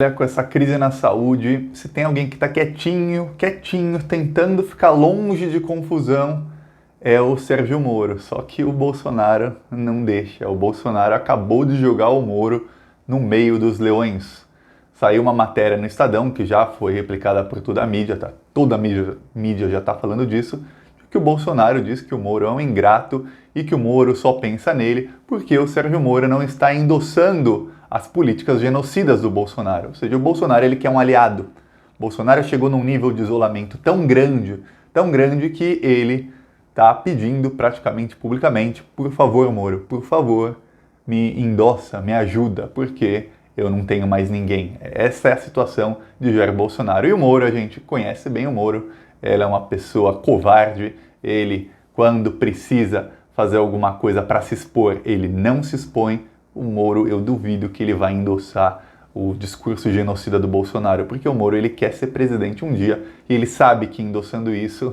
Com essa crise na saúde, se tem alguém que está quietinho, tentando ficar longe de confusão, é o Sérgio Moro. Só que o Bolsonaro não deixa. O Bolsonaro acabou de jogar o Moro no meio dos leões. Saiu uma matéria no Estadão, que já foi replicada por toda a mídia, tá? Toda a mídia já está falando disso, que o Bolsonaro diz que o Moro é um ingrato e que o Moro só pensa nele porque o Sérgio Moro não está endossando as políticas genocidas do Bolsonaro. Ou seja, o Bolsonaro ele quer um aliado. O Bolsonaro chegou num nível de isolamento tão grande que ele está pedindo praticamente publicamente, por favor, Moro, por favor, me endossa, me ajuda, porque eu não tenho mais ninguém. Essa é a situação de Jair Bolsonaro. E o Moro, a gente conhece bem o Moro, ele é uma pessoa covarde, ele, quando precisa fazer alguma coisa para se expor, ele não se expõe. O Moro, eu duvido que ele vai endossar o discurso genocida do Bolsonaro, porque o Moro ele quer ser presidente um dia e ele sabe que endossando isso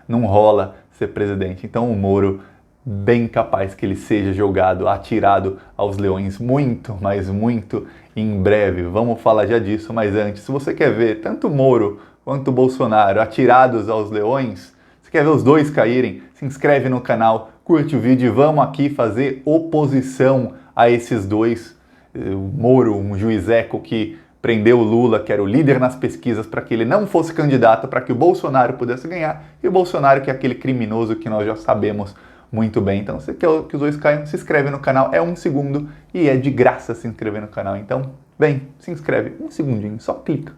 não rola ser presidente. Então o Moro, bem capaz que ele seja jogado, atirado aos leões muito, mas muito em breve. Vamos falar já disso, mas antes, se você quer ver tanto o Moro quanto o Bolsonaro atirados aos leões, se quer ver os dois caírem, se inscreve no canal, curte o vídeo e vamos aqui fazer oposição a esses dois. O Moro, um juizeco que prendeu o Lula, que era o líder nas pesquisas, para que ele não fosse candidato, para que o Bolsonaro pudesse ganhar, e o Bolsonaro, que é aquele criminoso que nós já sabemos muito bem. Então, se quer que os dois caiam, se inscreve no canal, é 1 segundo e é de graça se inscrever no canal. Então, vem, se inscreve, 1 segundinho, só clica.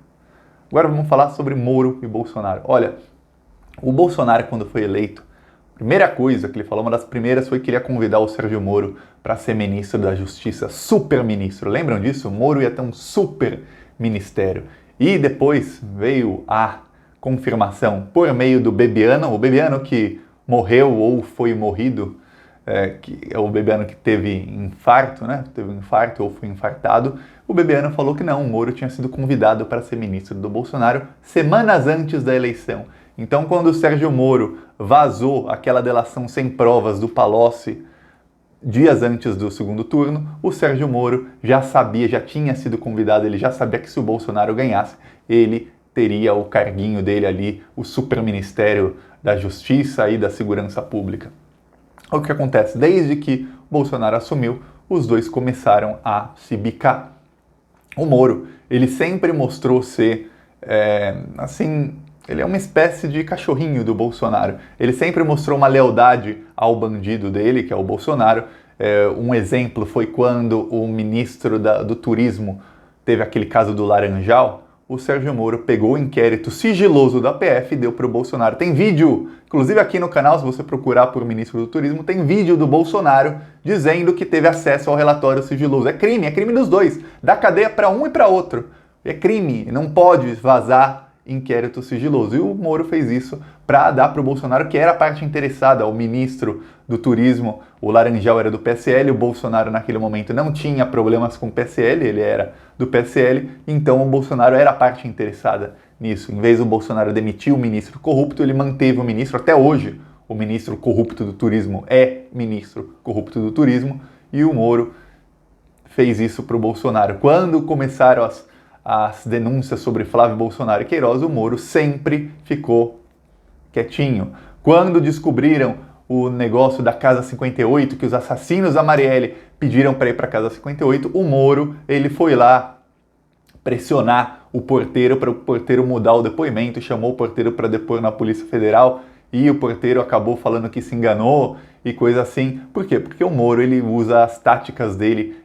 Agora vamos falar sobre Moro e Bolsonaro. Olha, o Bolsonaro, quando foi eleito, a primeira coisa que ele falou, uma das primeiras, foi que ele ia convidar o Sérgio Moro para ser ministro da Justiça, super ministro. Lembram disso? O Moro ia ter um super ministério. E depois veio a confirmação por meio do Bebiano, o Bebiano que morreu ou foi morrido, que é o Bebiano que teve infarto, né? Teve um infarto ou foi infartado. O Bebiano falou que não, o Moro tinha sido convidado para ser ministro do Bolsonaro semanas antes da eleição. Então, quando o Sérgio Moro vazou aquela delação sem provas do Palocci dias antes do segundo turno, o Sérgio Moro já sabia, já tinha sido convidado, ele já sabia que se o Bolsonaro ganhasse, ele teria o carguinho dele ali, o superministério da Justiça e da Segurança Pública. O que acontece? Desde que o Bolsonaro assumiu, os dois começaram a se bicar. O Moro, ele sempre mostrou ser, ele é uma espécie de cachorrinho do Bolsonaro. Ele sempre mostrou uma lealdade ao bandido dele, que é o Bolsonaro. Um exemplo foi quando o ministro do Turismo teve aquele caso do Laranjal. O Sérgio Moro pegou o inquérito sigiloso da PF e deu para o Bolsonaro. Tem vídeo, inclusive aqui no canal, se você procurar por ministro do Turismo, tem vídeo do Bolsonaro dizendo que teve acesso ao relatório sigiloso. É crime dos dois. Dá cadeia para um e para outro. É crime, não pode vazar inquérito sigiloso. E o Moro fez isso para dar para o Bolsonaro, que era a parte interessada, o ministro do Turismo. O Laranjal era do PSL, o Bolsonaro naquele momento não tinha problemas com o PSL, ele era do PSL, então o Bolsonaro era a parte interessada nisso. Em vez do Bolsonaro demitir o ministro corrupto, ele manteve o ministro. Até hoje, o ministro corrupto do Turismo é ministro corrupto do Turismo, e o Moro fez isso para o Bolsonaro. Quando começaram as denúncias sobre Flávio Bolsonaro e Queiroz, o Moro sempre ficou quietinho. Quando descobriram o negócio da Casa 58, que os assassinos da Marielle pediram para ir para a Casa 58, o Moro, ele foi lá pressionar o porteiro para o porteiro mudar o depoimento, chamou o porteiro para depor na Polícia Federal e o porteiro acabou falando que se enganou e coisa assim. Por quê? Porque o Moro, ele usa as táticas dele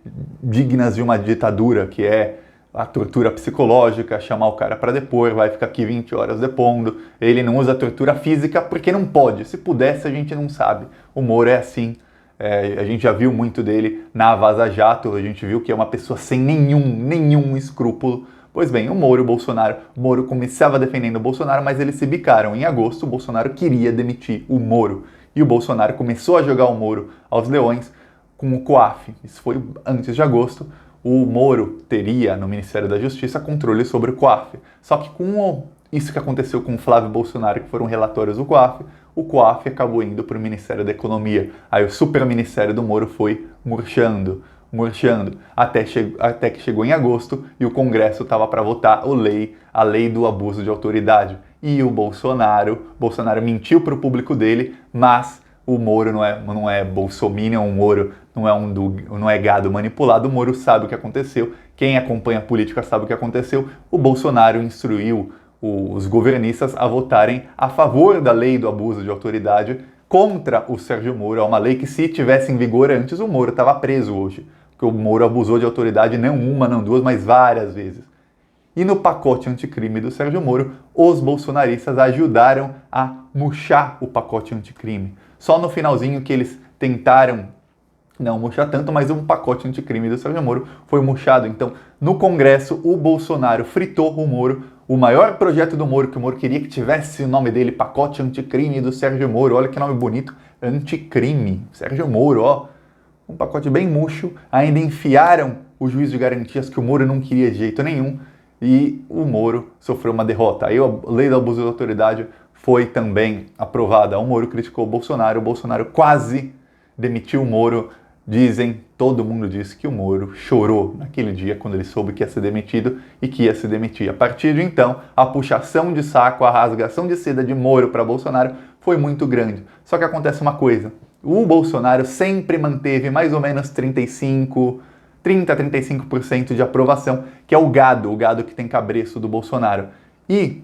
dignas de uma ditadura, que é a tortura psicológica, chamar o cara para depor, vai ficar aqui 20 horas depondo. Ele não usa tortura física porque não pode. Se pudesse, a gente não sabe. O Moro é assim. A gente já viu muito dele na Vaza Jato, a gente viu que é uma pessoa sem nenhum escrúpulo. Pois bem, o Moro e o Bolsonaro, o Moro começava defendendo o Bolsonaro, mas eles se bicaram. Em agosto, o Bolsonaro queria demitir o Moro. E o Bolsonaro começou a jogar o Moro aos leões com o COAF. Isso foi antes de agosto. O Moro teria, no Ministério da Justiça, controle sobre o COAF. Só que com isso que aconteceu com o Flávio Bolsonaro, que foram relatórios do COAF, o COAF acabou indo para o Ministério da Economia. Aí o super ministério do Moro foi murchando. murchando, até que chegou em agosto e o Congresso estava para votar a lei do abuso de autoridade. E o Bolsonaro mentiu para o público dele, mas o Moro não é bolsominion, o Moro não é gado manipulado, o Moro sabe o que aconteceu, quem acompanha a política sabe o que aconteceu, o Bolsonaro instruiu os governistas a votarem a favor da lei do abuso de autoridade contra o Sérgio Moro. É uma lei que, se tivesse em vigor antes, o Moro estava preso hoje, porque o Moro abusou de autoridade não uma, não duas, mas várias vezes. E no pacote anticrime do Sérgio Moro, os bolsonaristas ajudaram a murchar o pacote anticrime. Só no finalzinho que eles tentaram não murchar tanto, mas um pacote anticrime do Sérgio Moro foi murchado. Então, no Congresso, o Bolsonaro fritou o Moro. O maior projeto do Moro, que o Moro queria que tivesse o nome dele, pacote anticrime do Sérgio Moro. Olha que nome bonito, anticrime. Sérgio Moro, ó. Um pacote bem murcho. Ainda enfiaram o juiz de garantias que o Moro não queria de jeito nenhum. E o Moro sofreu uma derrota. Aí a lei do abuso de autoridade foi também aprovada. O Moro criticou o Bolsonaro quase demitiu o Moro. Todo mundo diz que o Moro chorou naquele dia quando ele soube que ia ser demitido e que ia se demitir. A partir de então, a puxação de saco, a rasgação de seda de Moro para Bolsonaro foi muito grande. Só que acontece uma coisa, o Bolsonaro sempre manteve mais ou menos 30-35% de aprovação, que é o gado que tem cabresto do Bolsonaro. E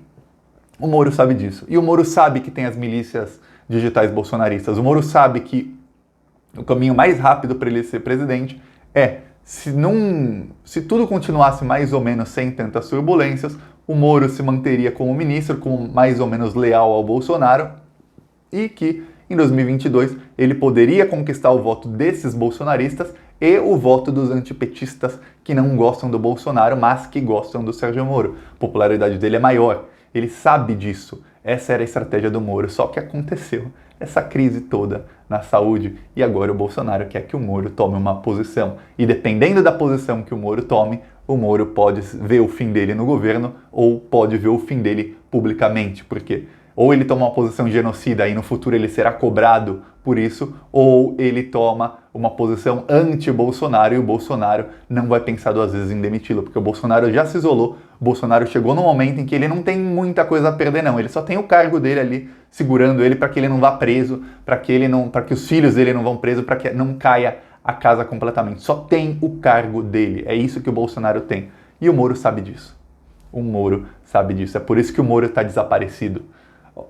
o Moro sabe disso. E o Moro sabe que tem as milícias digitais bolsonaristas. O Moro sabe que o caminho mais rápido para ele ser presidente é, se tudo continuasse mais ou menos sem tantas turbulências, o Moro se manteria como ministro, como mais ou menos leal ao Bolsonaro, e que em 2022 ele poderia conquistar o voto desses bolsonaristas e o voto dos antipetistas que não gostam do Bolsonaro, mas que gostam do Sérgio Moro. A popularidade dele é maior, ele sabe disso. Essa era a estratégia do Moro, só que aconteceu essa crise toda na saúde e agora o Bolsonaro quer que o Moro tome uma posição. E dependendo da posição que o Moro tome, o Moro pode ver o fim dele no governo ou pode ver o fim dele publicamente, porque ou ele toma uma posição genocida e no futuro ele será cobrado por isso, ou ele toma uma posição anti-Bolsonaro e o Bolsonaro não vai pensar duas vezes em demiti-lo, porque o Bolsonaro já se isolou, o Bolsonaro chegou no momento em que ele não tem muita coisa a perder não, ele só tem o cargo dele ali segurando ele para que ele não vá preso, para que os filhos dele não vão presos, para que não caia a casa completamente. Só tem o cargo dele, é isso que o Bolsonaro tem. E o Moro sabe disso. O Moro sabe disso, é por isso que o Moro está desaparecido.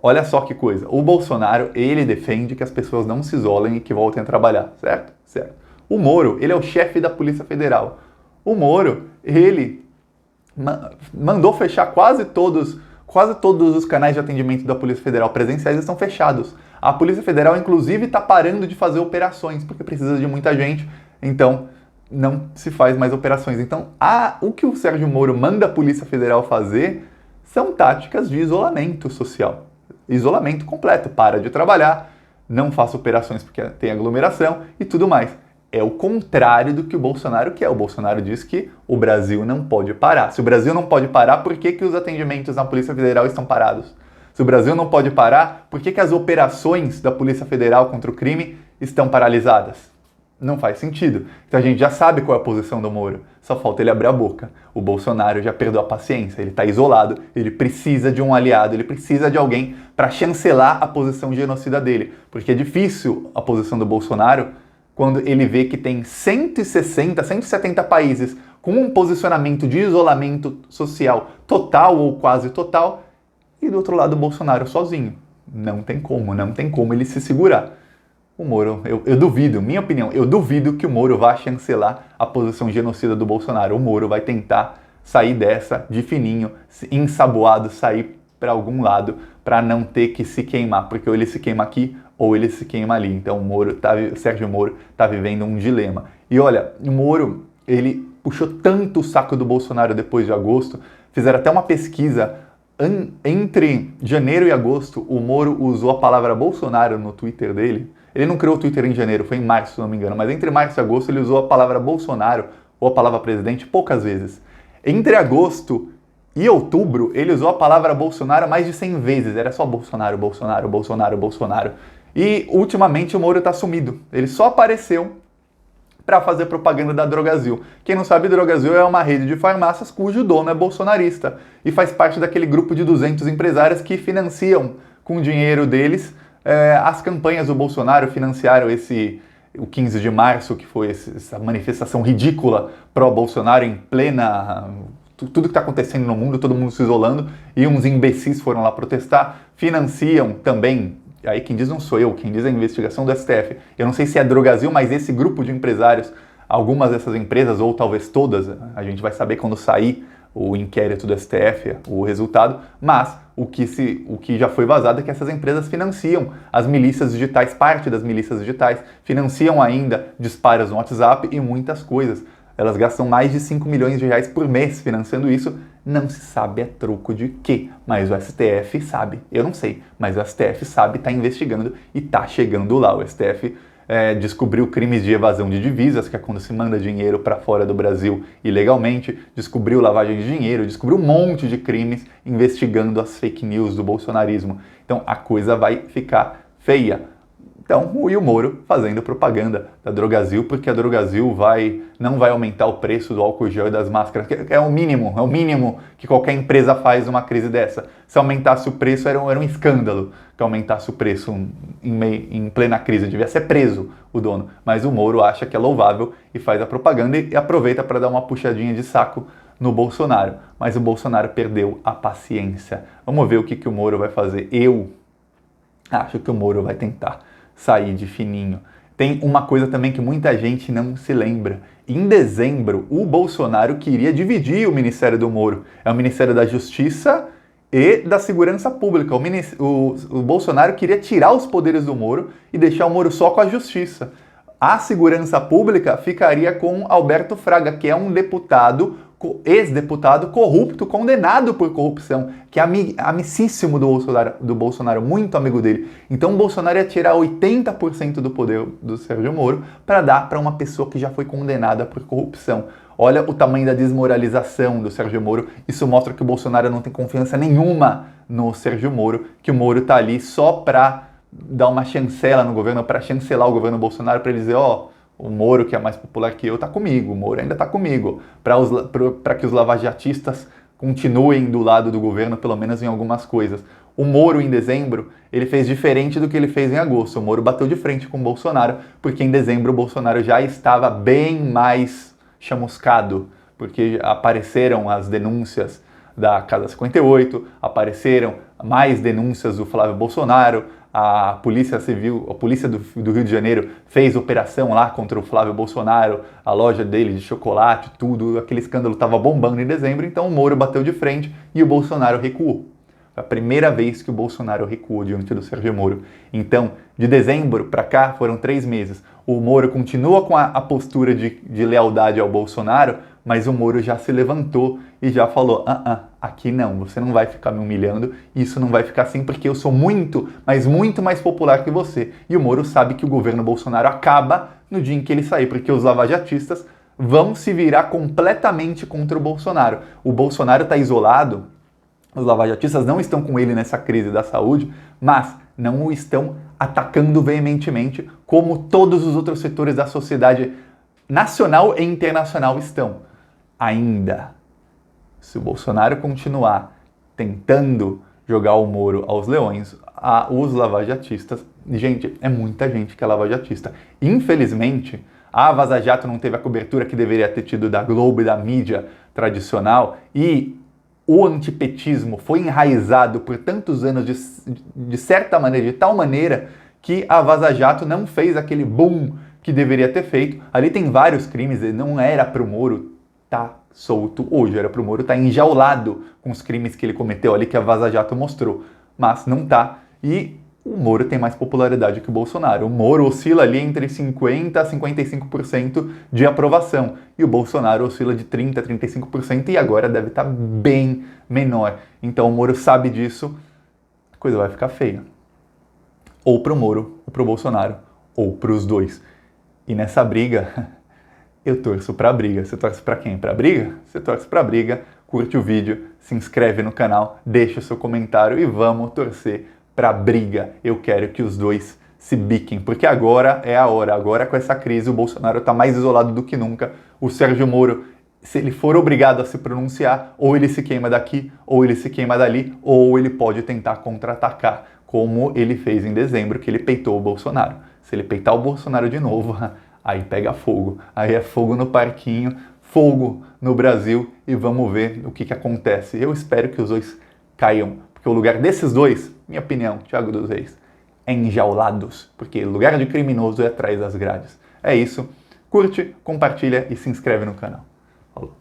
Olha só que coisa, o Bolsonaro, ele defende que as pessoas não se isolem e que voltem a trabalhar, certo? Certo. O Moro, ele é o chefe da Polícia Federal. O Moro, ele mandou fechar quase todos os canais de atendimento da Polícia Federal presenciais estão fechados. A Polícia Federal, inclusive, está parando de fazer operações, porque precisa de muita gente, então não se faz mais operações. Então, o que o Sérgio Moro manda a Polícia Federal fazer são táticas de isolamento social. Isolamento completo, para de trabalhar, não faça operações porque tem aglomeração e tudo mais. É o contrário do que o Bolsonaro quer. O Bolsonaro diz que o Brasil não pode parar. Se o Brasil não pode parar, por que os atendimentos na Polícia Federal estão parados? Se o Brasil não pode parar, por que as operações da Polícia Federal contra o crime estão paralisadas? Não faz sentido. Então a gente já sabe qual é a posição do Moro. Só falta ele abrir a boca. O Bolsonaro já perdeu a paciência. Ele está isolado. Ele precisa de um aliado. Ele precisa de alguém para chancelar a posição genocida dele. Porque é difícil a posição do Bolsonaro quando ele vê que tem 160, 170 países com um posicionamento de isolamento social total ou quase total e do outro lado o Bolsonaro sozinho. Não tem como ele se segurar. O Moro, eu duvido, minha opinião, eu duvido que o Moro vá chancelar a posição genocida do Bolsonaro. O Moro vai tentar sair dessa de fininho, ensaboado, sair para algum lado para não ter que se queimar, porque ou ele se queima aqui ou ele se queima ali. Então o Sérgio Moro está vivendo um dilema. E olha, o Moro, ele puxou tanto o saco do Bolsonaro depois de agosto, fizeram até uma pesquisa. Entre janeiro e agosto, o Moro usou a palavra Bolsonaro no Twitter dele. Ele não criou o Twitter em janeiro, foi em março, se não me engano. Mas entre março e agosto ele usou a palavra Bolsonaro ou a palavra presidente poucas vezes. Entre agosto e outubro, ele usou a palavra Bolsonaro mais de 100 vezes. Era só Bolsonaro, Bolsonaro, Bolsonaro, Bolsonaro. E ultimamente o Moro está sumido. Ele só apareceu para fazer propaganda da Drogasil. Quem não sabe, Drogasil é uma rede de farmácias cujo dono é bolsonarista e faz parte daquele grupo de 200 empresários que financiam com o dinheiro deles as campanhas do Bolsonaro, financiaram o 15 de março, que foi essa manifestação ridícula pró-Bolsonaro em plena... Tudo que está acontecendo no mundo, todo mundo se isolando, e uns imbecis foram lá protestar, financiam também, aí quem diz não sou eu, quem diz é a investigação do STF. Eu não sei se é Drogasil, mas esse grupo de empresários, algumas dessas empresas, ou talvez todas, a gente vai saber quando sair o inquérito do STF, o resultado, mas o que já foi vazado é que essas empresas financiam as milícias digitais, parte das milícias digitais, financiam ainda disparos no WhatsApp e muitas coisas. Elas gastam mais de 5 milhões de reais por mês financiando isso, não se sabe a troco de quê, mas o STF sabe, eu não sei, mas o STF sabe, está investigando e está chegando lá. O STF descobriu crimes de evasão de divisas, que é quando se manda dinheiro para fora do Brasil ilegalmente, descobriu lavagem de dinheiro, descobriu um monte de crimes investigando as fake news do bolsonarismo. Então a coisa vai ficar feia. Então, o Moro fazendo propaganda da Drogasil, porque a Drogasil não vai aumentar o preço do álcool gel e das máscaras, que é o mínimo que qualquer empresa faz numa crise dessa. Se aumentasse o preço, era um escândalo que aumentasse o preço em plena crise, devia ser preso o dono. Mas o Moro acha que é louvável e faz a propaganda e aproveita para dar uma puxadinha de saco no Bolsonaro. Mas o Bolsonaro perdeu a paciência. Vamos ver o que o Moro vai fazer. Eu acho que o Moro vai tentar sair de fininho. Tem uma coisa também que muita gente não se lembra. Em dezembro, o Bolsonaro queria dividir o Ministério do Moro. É o Ministério da Justiça e da Segurança Pública. O Bolsonaro queria tirar os poderes do Moro e deixar o Moro só com a Justiça. A Segurança Pública ficaria com Alberto Fraga, que é um ex-deputado corrupto, condenado por corrupção, que é amicíssimo do Bolsonaro, muito amigo dele. Então o Bolsonaro ia tirar 80% do poder do Sérgio Moro para dar para uma pessoa que já foi condenada por corrupção. Olha o tamanho da desmoralização do Sérgio Moro. Isso mostra que o Bolsonaro não tem confiança nenhuma no Sérgio Moro, que o Moro está ali só para dar uma chancela no governo, para chancelar o governo Bolsonaro, para ele dizer, o Moro, que é mais popular que eu, está comigo, o Moro ainda está comigo, para que os lavajatistas continuem do lado do governo, pelo menos em algumas coisas. O Moro, em dezembro, ele fez diferente do que ele fez em agosto. O Moro bateu de frente com o Bolsonaro, porque em dezembro o Bolsonaro já estava bem mais chamuscado, porque apareceram as denúncias da Casa 58, apareceram mais denúncias do Flávio Bolsonaro, a Polícia Civil, a Polícia do Rio de Janeiro fez operação lá contra o Flávio Bolsonaro, a loja dele de chocolate, tudo, aquele escândalo estava bombando em dezembro, então o Moro bateu de frente e o Bolsonaro recuou. Foi a primeira vez que o Bolsonaro recuou diante do Sérgio Moro. Então, de dezembro para cá, foram 3 meses. O Moro continua com a postura de lealdade ao Bolsonaro, mas o Moro já se levantou e já falou, aqui não, você não vai ficar me humilhando, isso não vai ficar assim porque eu sou muito, mas muito mais popular que você. E o Moro sabe que o governo Bolsonaro acaba no dia em que ele sair, porque os lavajatistas vão se virar completamente contra o Bolsonaro. O Bolsonaro está isolado, os lavajatistas não estão com ele nessa crise da saúde, mas não o estão atacando veementemente como todos os outros setores da sociedade nacional e internacional estão. Ainda, se o Bolsonaro continuar tentando jogar o Moro aos leões, os lavajatistas, gente, é muita gente que é lavajatista. Infelizmente, a Vaza Jato não teve a cobertura que deveria ter tido da Globo e da mídia tradicional, e o antipetismo foi enraizado por tantos anos de certa maneira, de tal maneira, que a Vaza Jato não fez aquele boom que deveria ter feito. Ali tem vários crimes, não era para o Moro estar solto hoje, era para o Moro estar enjaulado com os crimes que ele cometeu ali, que a Vaza Jato mostrou, mas não está. E o Moro tem mais popularidade que o Bolsonaro. O Moro oscila ali entre 50% a 55% de aprovação, e o Bolsonaro oscila de 30% a 35%, e agora deve estar bem menor. Então o Moro sabe disso, a coisa vai ficar feia. Ou para o Moro, ou para o Bolsonaro, ou para os dois. E nessa briga, eu torço para a briga. Você torce para quem? Para a briga? Você torce para a briga, curte o vídeo, se inscreve no canal, deixa o seu comentário e vamos torcer para a briga. Eu quero que os dois se biquem, porque agora é a hora. Agora, com essa crise, o Bolsonaro está mais isolado do que nunca. O Sérgio Moro, se ele for obrigado a se pronunciar, ou ele se queima daqui, ou ele se queima dali, ou ele pode tentar contra-atacar, como ele fez em dezembro, que ele peitou o Bolsonaro. Se ele peitar o Bolsonaro de novo, aí pega fogo. Aí é fogo no parquinho, fogo no Brasil, e vamos ver o que acontece. Eu espero que os dois caiam, porque o lugar desses dois, minha opinião, Thiago dos Reis, é enjaulados, porque lugar de criminoso é atrás das grades. É isso. Curte, compartilha e se inscreve no canal. Falou.